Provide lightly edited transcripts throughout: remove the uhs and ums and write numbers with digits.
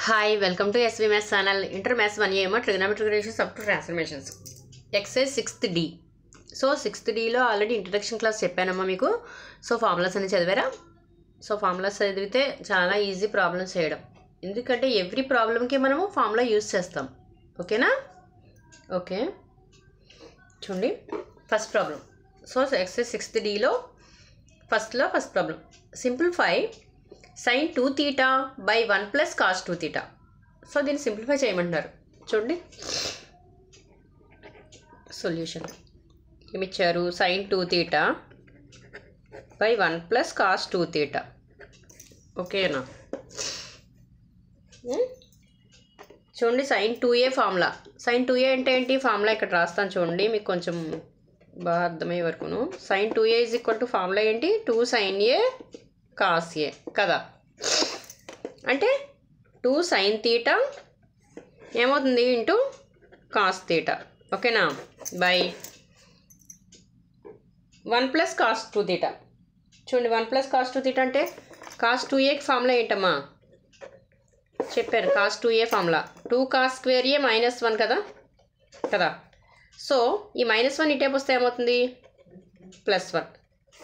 Hi, welcome to SV Maths channel. Inter Maths 1A trigonometric ratios up to transformations. Exercise 6th D. So 6th D లో already introduction class చెప్పానమ్మా మీకు. So formulas అన్ని చదివారా? So formulas చదివితే చాలా easy problems చేయడం. ఎందుకంటే every ప్రాబ్లంకి మనము ఫార్ములా యూజ్ చేస్తాం. ఓకేనా? ఓకే, చూడండి first problem. So exercise 6th Dలో first problem. Simplify sin 2 theta by 1 plus cos 2 theta. So దీన్ని సింప్లిఫై చేయమంటున్నారు. చూడండి సొల్యూషన్ ఏమిచ్చారు. sin 2 theta by 1 plus cos 2 theta. ఓకేనా? చూడండి sin 2a formula. sin 2a అంటే ఏంటి ఫార్ములా ఇక్కడ రాస్తాను చూడండి, మీకు కొంచెం బాగా అర్థమయ్యే వరకును. sin 2a is equal to formula ఏంటి, 2 sin a cos a కదా. అంటే 2 sin theta ఏమవుతుంది ఇంటూ cos theta. ఓకేనా? By 1 plus cos 2 theta. చూడండి 1 plus cos 2 theta అంటే cos 2aకి ఫార్ములా ఏంటమ్మా చెప్పాను, cos 2a formula 2 cos square a minus 1 కదా. సో ఈ -1 ఇటేపు వస్తే ఏమవుతుంది +1.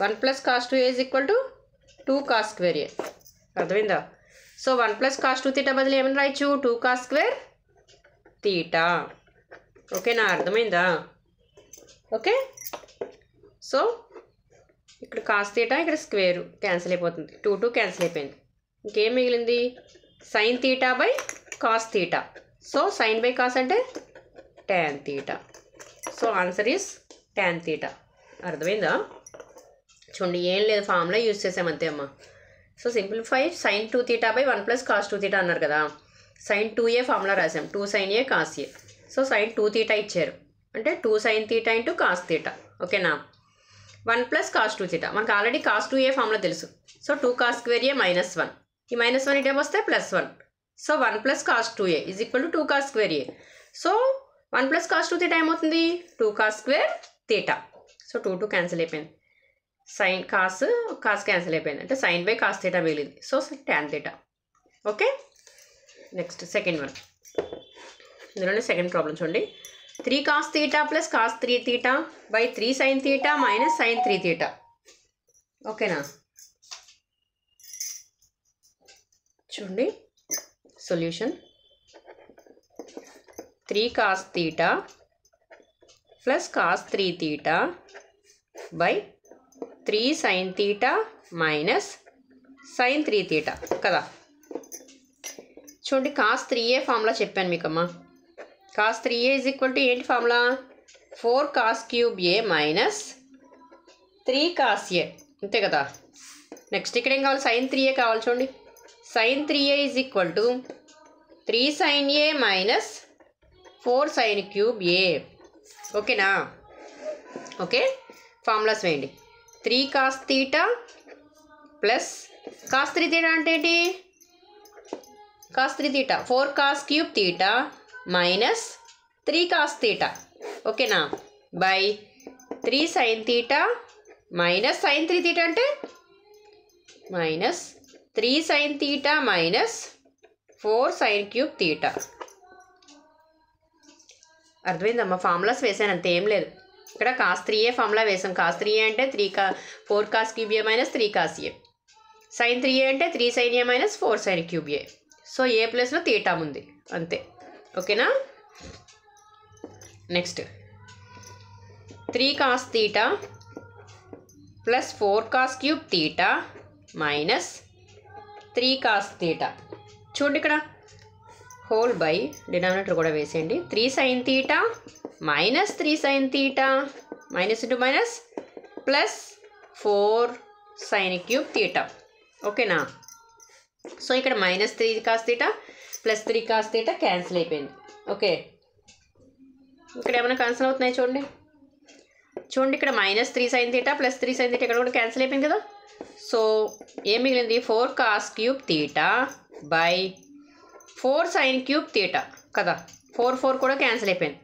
1 plus cos 2a is equal to 2 cos square a. అర్థమైందా? సో 1 plus cos 2 theta బదులు ఏమని రాయొచ్చు, 2 cos square theta. ఓకేనా? అర్థమైందా? ఓకే, సో ఇక్కడ cos theta ఇక్కడ స్క్వేర్ క్యాన్సిల్ అయిపోతుంది, 2 క్యాన్సిల్ అయిపోయింది. ఇంకేం మిగిలింది, sin theta by cos theta. So sin by cos అంటే tan theta. So answer is tan theta. అర్థమైందా? చూడండి ఏం లేదు, ఫార్ములా యూజ్ చేసామంతే అమ్మా. So simplify sin 2 theta by 1 plus cos 2 theta అన్నారు కదా. sin 2a ఫార్ములా రాసాం, 2 sin a cos a. So sin 2 theta ఇచ్చారు అంటే 2 sin theta into cos theta. ఓకేనా? 1 plus cos 2 theta మనకు ఆల్రెడీ cos 2a ఫార్ములా తెలుసు. So 2 cos square a -1, ఈ -1 ఇటే వస్తే +1. So 1 plus cos 2a is equal to 2 cos square a. So 1 plus cos 2 theta ఏమవుతుంది, 2 cos square theta. So 2 cancel అయిపోయింది, sine cos cancel అయిపోయింది అంటే sin by cos theta మిగిలింది. So tan theta. Okay, next second one. ఇందులోనే second problem చూడండి. 3 cos theta plus cos 3 theta by 3 sin theta minus sin 3 theta. ఓకేనా? చూడండి solution. 3 cos theta plus cos 3 theta by 3 sin theta minus sin 3 theta కదా. చూడండి cos 3a formula చెప్పాను మీకమ్మా. cos 3a is equal to ఏంటి formula, 4 cos cube a minus 3 cos a అంతే కదా. Next ఇక్కడ ఏం కావాలి, sin 3a కావాలి. చూడండి sin 3a is equal to 3 sin a minus 4 sin cube a. ఓకేనా? ఓకే, ఫార్ములాస్ వేయండి. 3 cos theta plus cos 3 theta అంటే ఏంటి, cos 3 theta 4 cos cube theta minus 3 cos theta. ఓకేనా? By 3 sin theta minus sin 3 theta అంటే minus 3 sin theta minus 4 sin cube theta. అర్థమైందమ్మా? Formulas వేసాను అంతే, ఏం లేదు. ఇక్కడ cos 3a ఫార్ములా వేసాం. cos 3a అంటే 4 cos cube a minus 3 cos a. sin 3a అంటే 3 sin a minus 4 sin cube a. So A ప్లేస్లో తీటా ఉంది అంతే. ఓకేనా? Next 3 cos theta plus 4 cos cube theta minus 3 cos theta. చూడండి ఇక్కడ whole by denominator కూడా వేసేయండి. 3 sin theta minus 3 sin theta minus into minus plus 4 sin cube theta. ఓకేనా? So ఇక్కడ minus 3 cos theta plus 3 cos theta cancel అయిపోయింది. Okay, ఇక్కడ ఏమైనా cancel అవుతున్నాయి చూడండి. చూడండి ఇక్కడ minus 3 sin theta plus 3 sin theta ఇక్కడ కూడా క్యాన్సిల్ అయిపోయింది కదా. సో ఏం మిగిలింది, 4 cos cube theta by 4 sin cube theta కదా. 4 కూడా క్యాన్సిల్ అయిపోయింది.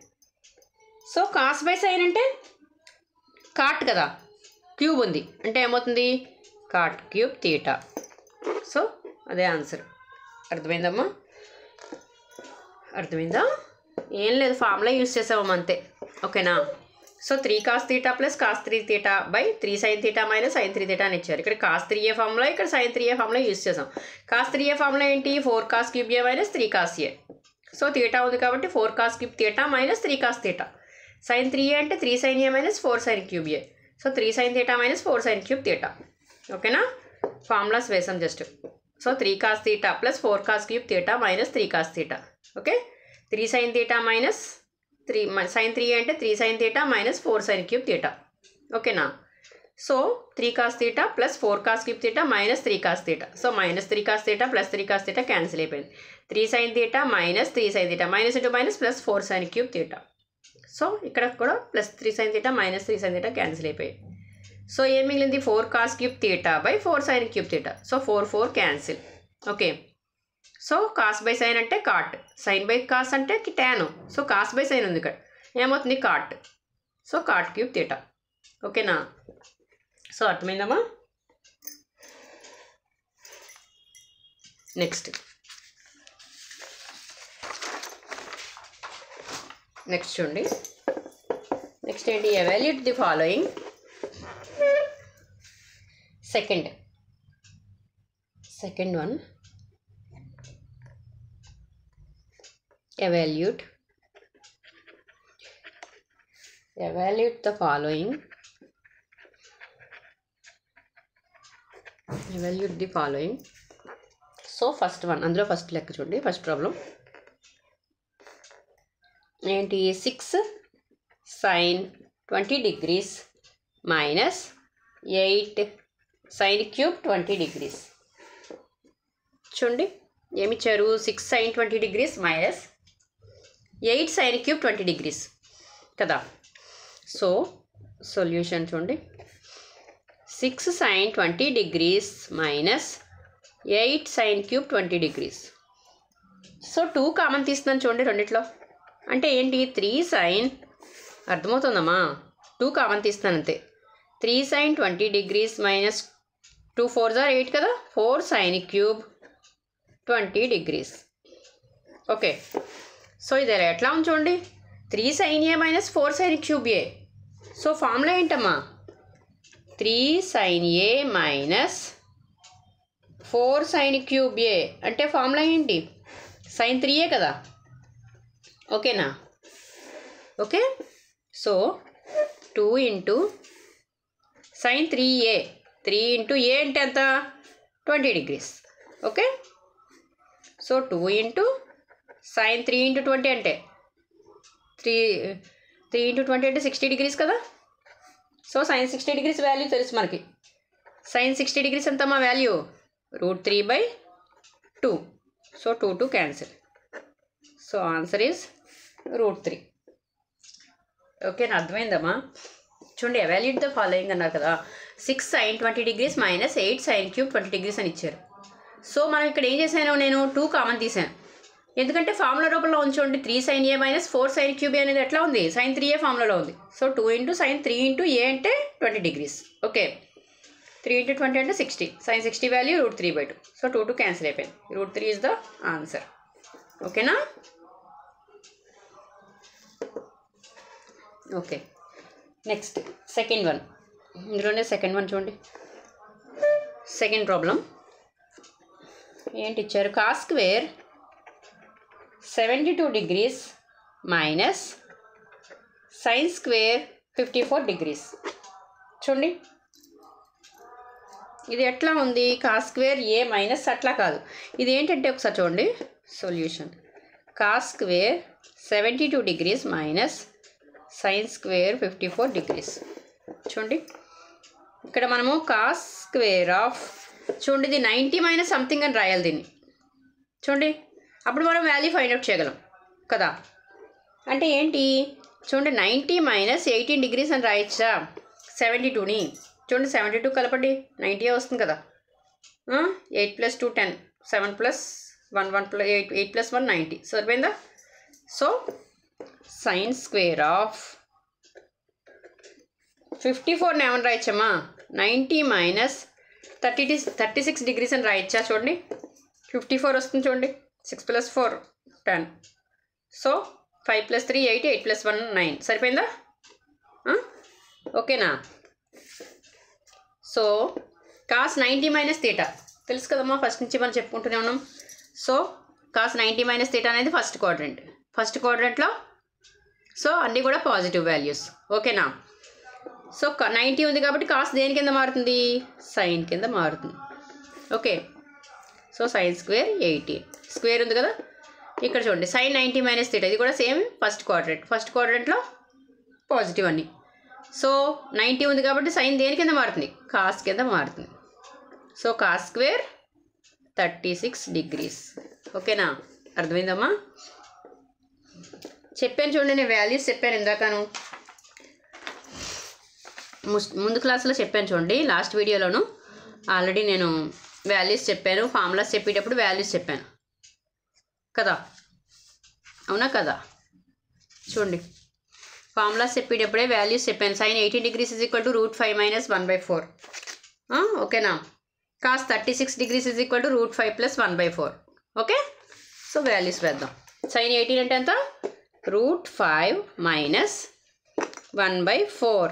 సో కాస్ బై సైన్ అంటే కాట్ కదా, క్యూబ్ ఉంది అంటే ఏమవుతుంది cot cube theta. సో అదే ఆన్సర్. అర్థమైందమ్మా? అర్థమైందా? ఏం లేదు, ఫార్ములా యూస్ చేసాము అంతే. ఓకేనా? So 3 cos θ plus cos 3θ by 3 sin θ minus sin 3θ అని ఇచ్చారు. ఇక్కడ cos 3a ఫార్ములా, ఇక్కడ sin 3a ఫార్ములా యూస్ చేసాం. cos 3a ఫార్ములా ఏంటి? 4 cos cube a minus 3 cos a. So θ ఉంది కాబట్టి 4 cos cube θ minus 3 cos θ. sin 3a అంటే 3 sin a minus 4 sin cube a. So 3 sin θ minus 4 sin cube θ. ఓకేనా? Formulas వేసాం just. So 3 cos θ plus 4 cos cube θ minus 3 cos θ. Okay, 3 sin θ minus 3 sin 3 అంటే 3 sin θ minus 4 sin cube θ. ఓకేనా? So 3 cos θ plus 4 cos cube θ minus 3 cos θ. So minus 3 cos θ plus 3 cos θ cancel అయిపోయింది. 3 sin θ minus 3 sin θ minus into minus plus 4 sin cube θ. So ఇక్కడ కూడా plus 3 sin θ minus 3 sin θ క్యాన్సిల్ అయిపోయాయి. So ఏం మిగిలింది? 4 cos cube θ by 4 sin cube θ. So 4 cancel. Okay, so cos by sin అంటే cot, sin by cos అంటే tan. So cos by sin ఉంది ఇక్కడ, ఏమవుతుంది? Cot. So cot cube theta. ఓకేనా? సో అర్థమైందమ్మా? నెక్స్ట్ చూడండి. నెక్స్ట్ ఏంటి? Evaluate the following. Second one, evaluate the following. So first one, అందులో ఫస్ట్ లెక్క చూడండి. ఫస్ట్ ప్రాబ్లం ఏంటి? 6 sin 20 degrees minus 8 sin cube 20 degrees. చూడండి ఏమిచ్చారు? 6 sin 20 degrees minus 8 sin cube 20 degrees కదా. సో సొల్యూషన్ చూడండి. 6 sin 20 degrees minus 8 sin cube 20 degrees. So 2 common తీస్తున్నాను చూడండి రెండిట్లో. అంటే ఏంటి? 3 sin, అర్థమవుతుందమ్మా? 2 కామన్ తీస్తున్నాను అంతే. 3 sin 20 degrees minus 2 4s are 8 కదా. 4 sin cube 20 degrees. Okay, so ఇది ఎట్లా ఉంది చూడండి. 3 sin a minus 4 sin cube a. So formula ఏంటమ్మా? 3 sin a minus 4 sin cube a అంటే ఫార్ములా ఏంటి? sin 3a కదా. ఓకేనా? Okay, so 2 into sin 3a, 3 into a అంటే ఎంత? 20 degrees. Okay, so 2 into sin 3 into 20 అంటే 3 ఇంటూ 20 అంటే 60 degrees కదా. సో sin 60 degrees వాల్యూ తెలుసు మనకి. sin 60 degrees ఎంత మా value? √3/2. So 2 cancel. So answer is √3. ఓకేనా? అర్థమైందమ్మా? చూడండి, ఎవాల్యుయేట్ ద ఫాలోయింగ్ అన్నారు కదా. 6 sin 20 degrees minus 8 sin cube 20 degrees అని ఇచ్చారు. సో మనం ఇక్కడ ఏం చేశాను? నేను 2 కామన్ తీసాను. ఎందుకంటే ఫార్ములా రూపంలో ఉంచండి. 3 sin a minus 4 sin cube అనేది ఎట్లా ఉంది? sin 3a ఫార్ములాలో ఉంది. So 2 into sin 3 into a అంటే 20 degrees. ఓకే, 3 ఇంటూ 20 అంటే 60. sin 60 value √3/2. సో 2 క్యాన్సిల్ అయిపోయింది. √3 ఈజ్ ద ఆన్సర్. ఓకేనా? Okay, next second one. ఇందులోనే సెకండ్ వన్ చూడండి. సెకండ్ ప్రాబ్లం ఏంటి ఇచ్చారు? cos square 72 degrees minus sin square 54 degrees. చూడండి ఇది ఎట్లా ఉంది? cos square a మైనస్ అట్లా కాదు. ఇది ఏంటంటే ఒకసారి చూడండి solution. cos square 72 degrees minus sin square 54 degrees. చూడండి ఇక్కడ మనము cos square ఆఫ్, చూడండి ఇది 90 మైనస్ సంథింగ్ అని రాయాలి దీన్ని. చూడండి అప్పుడు మనం వాల్యూ ఫైండ్ అవుట్ చేయగలం కదా. అంటే ఏంటి? చూడండి 90 మైనస్ 18 degrees అని రాయచ్చా 72ని. చూడండి 72 కలపండి 90 వస్తుంది కదా. 8 + 2 10, 7 + 1 1 + 8 8 + 1 90. సరిపోయిందా? సో sin square ఆఫ్ 54ని ఏమని రాయచ్చమ్మా? 90 మైనస్ 36 degrees అని రాయచ్చా? చూడండి 54 వస్తుంది చూడండి. 6 + 4 10, సో 5 + 3 8, 8 + 1 9 సరిపోయిందా? ఓకేనా? సో cos 90 - θ తెలుసు కదమ్మా, ఫస్ట్ నుంచి మనం చెప్పుకుంటూనే ఉన్నాం. సో cos 90 - θ అనేది ఫస్ట్ క్వాడ్రంట్లో సో అన్నీ కూడా పాజిటివ్ వాల్యూస్. ఓకేనా? సో 90 ఉంది కాబట్టి కాస్ దేని కింద మారుతుంది? సైన్ కింద మారుతుంది. ఓకే, సో sin² 18 స్క్వేర్ ఉంది కదా, ఇక్కడ చూడండి sin 90 - θ ఇది కూడా సేమ్ ఫస్ట్ క్వాడ్రంట్లో పాజిటివ్ అన్నీ. సో 90 ఉంది కాబట్టి సైన్ దేని కింద మారుతుంది? కాస్ కింద మారుతుంది. So cos² 36 degrees. ఓకేనా? అర్థమైందమ్మా? చెప్పాను చూడండి, నేను వాల్యూస్ చెప్పాను ఇందాకను, ముందు క్లాస్లో చెప్పాను చూడండి, లాస్ట్ వీడియోలోను ఆల్రెడీ నేను వాల్యూస్ చెప్పాను, ఫార్ములాస్ చెప్పేటప్పుడు వాల్యూస్ చెప్పాను కదా, అవునా కదా? చూడండి, ఫార్ములాస్ చెప్పేటప్పుడే వాల్యూస్ చెప్పాను. sin 18 degrees = √5 - 1/4. ఓకేనా? cos 36 degrees = √5 + 1/4. Okay, so values వేద్దాం. sin 18 అంటే ఎంత? √5 - 1/4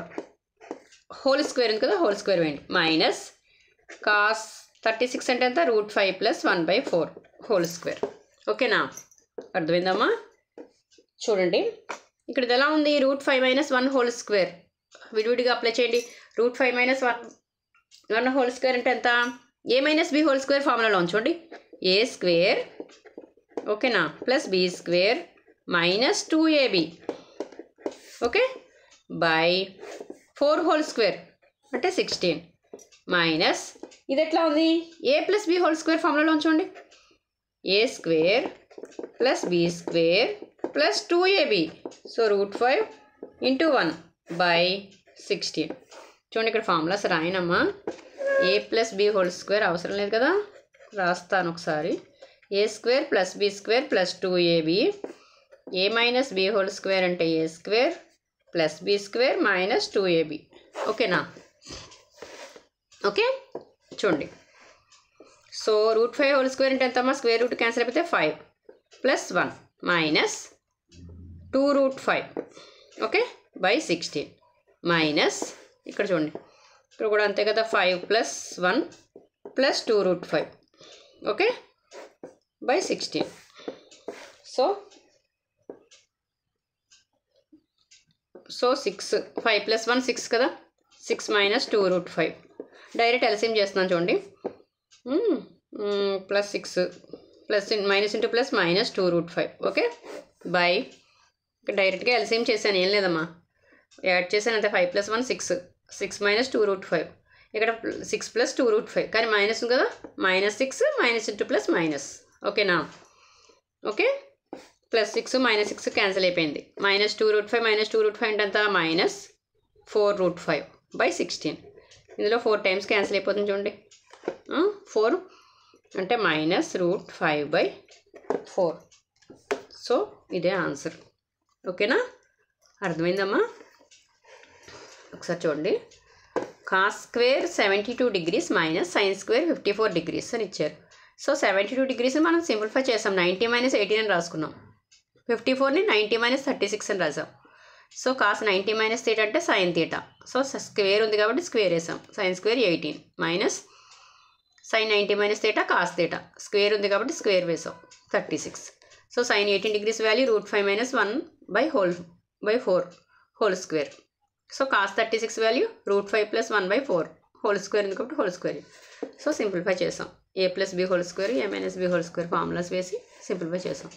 హోల్ స్క్వేర్ ఉంది కదా, హోల్ స్క్వేర్ వేయండి. మైనస్ cos 36 అంటే ఎంత? √5 + 1/4 హోల్ స్క్వేర్. ఓకేనా? అర్థమైందమ్మా? చూడండి, ఇక్కడ ఇది ఎలా ఉంది? √5 - 1 హోల్ స్క్వేర్ విడివిడిగా అప్లై చేయండి. √5 - 1 హోల్ స్క్వేర్ అంటే ఎంత? a - b హోల్ స్క్వేర్ ఫార్ములాలో ఉంచండి. a² ఓకేనా plus b² - 2ab okay by 4 whole square అంటే 16 మైనస్ ఇది ఎట్లా ఉంది? a + b హోల్ స్క్వేర్ ఫార్ములాలో ఉంచండి. a² + b² + 2ab so √5 × 1 by 16. చూడండి, ఇక్కడ ఫార్ములాస్ రాయనమ్మా. a + b హోల్ స్క్వేర్ అవసరం లేదు కదా, రాస్తాను ఒకసారి. a² + b² + 2ab a - b whole square అంటే a² + b² - 2ab. ఓకేనా? ఓకే, చూడండి, సో √5 హోల్ స్క్వేర్ అంటే ఎంతమ్మా? స్క్వేర్ రూట్ క్యాన్సిల్ అయిపోతే 5 + 1 మైనస్ 2√5 ఓకే బై 16 మైనస్ ఇక్కడ చూడండి, ఇక్కడ కూడా అంతే కదా, 5 + 1 + 2√5 ఓకే బై 16. సో 6 5 + 1 6 కదా, 6 - 2√5 డైరెక్ట్ ఎల్సిఎం చేస్తున్నాను చూడండి. +6 plus minus into plus - 2√5 okay by డైరెక్ట్గా ఎల్సిఎం చేశాను, ఏం లేదమ్మా, యాడ్ చేశాను అంతే. 5 + 1 6 6 - 2√5 ఇక్కడ 6 + 2√5 కానీ మైనస్ ఉంది కదా, -6 మైనస్ ఇంటూ ప్లస్ మైనస్ ఓకేనా. ఓకే +6 -6 క్యాన్సిల్ అయిపోయింది. -2√5 - 2√5 అంటే ఎంత? -4√5 బై 16. ఇందులో 4 టైమ్స్ క్యాన్సిల్ అయిపోతుంది చూడండి. 4 అంటే -√5/4. సో ఇదే ఆన్సర్. ఓకేనా? అర్థమైందమ్మా? ఒకసారి చూడండి, cos² 72 degrees - sin² 54 degrees అని ఇచ్చారు. సో 72 degrees మనం సింప్లిఫై చేసాం, 90 - 18 అని రాసుకున్నాం. 54ని 90 - 36 అని రాసాం. సో cos 90 - θ అంటే sin θ. సో స్క్వేర్ ఉంది కాబట్టి స్క్వేర్ వేసాం. sin² 18 minus sin 90 - θ cos θ square ఉంది కాబట్టి స్క్వేర్ వేసాం 36. So sin 18 degrees value √5 - 1/4 whole square. So cos 36 value √5 + 1/4 whole square ఉంది కాబట్టి హోల్ స్క్వేర్. సో సింప్లిఫై చేసాం. a + b whole square a - b whole square formulas వేసి simplify చేసాం.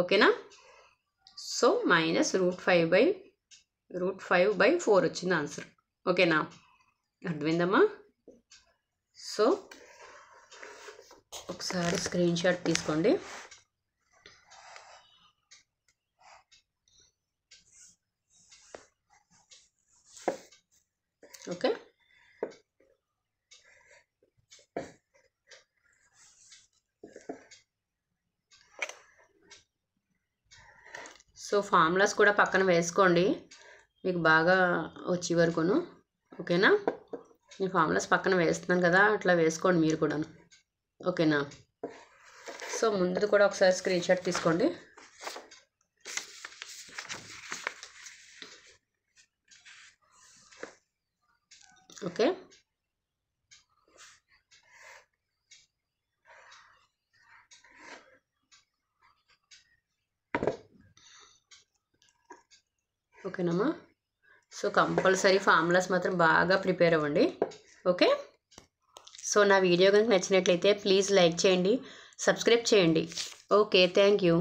ఓకేనా? So -√5/4 వచ్చింది ఆన్సర్. ఓకేనా? అర్థమైందమ్మా? సో ఒకసారి స్క్రీన్ షాట్ తీసుకోండి. ఓకే సో ఫార్ములాస్ కూడా పక్కన వేసుకోండి, మీకు బాగా వచ్చే వరకును. ఓకేనా? నేను ఫార్ములాస్ పక్కన వేస్తున్నాను కదా, అట్లా వేసుకోండి మీరు కూడా. ఓకేనా? సో ముందుది కూడా ఒకసారి స్క్రీన్ షాట్ తీసుకోండి. ఓకే, ఓకేనమ్మా. సో కంపల్సరీ ఫార్ములాస్ మాత్రం బాగా ప్రిపేర్ అవ్వండి. ఓకే, సో నా వీడియో కనుక నచ్చినట్లయితే ప్లీజ్ లైక్ చేయండి, సబ్స్క్రైబ్ చేయండి. Okay, thank you.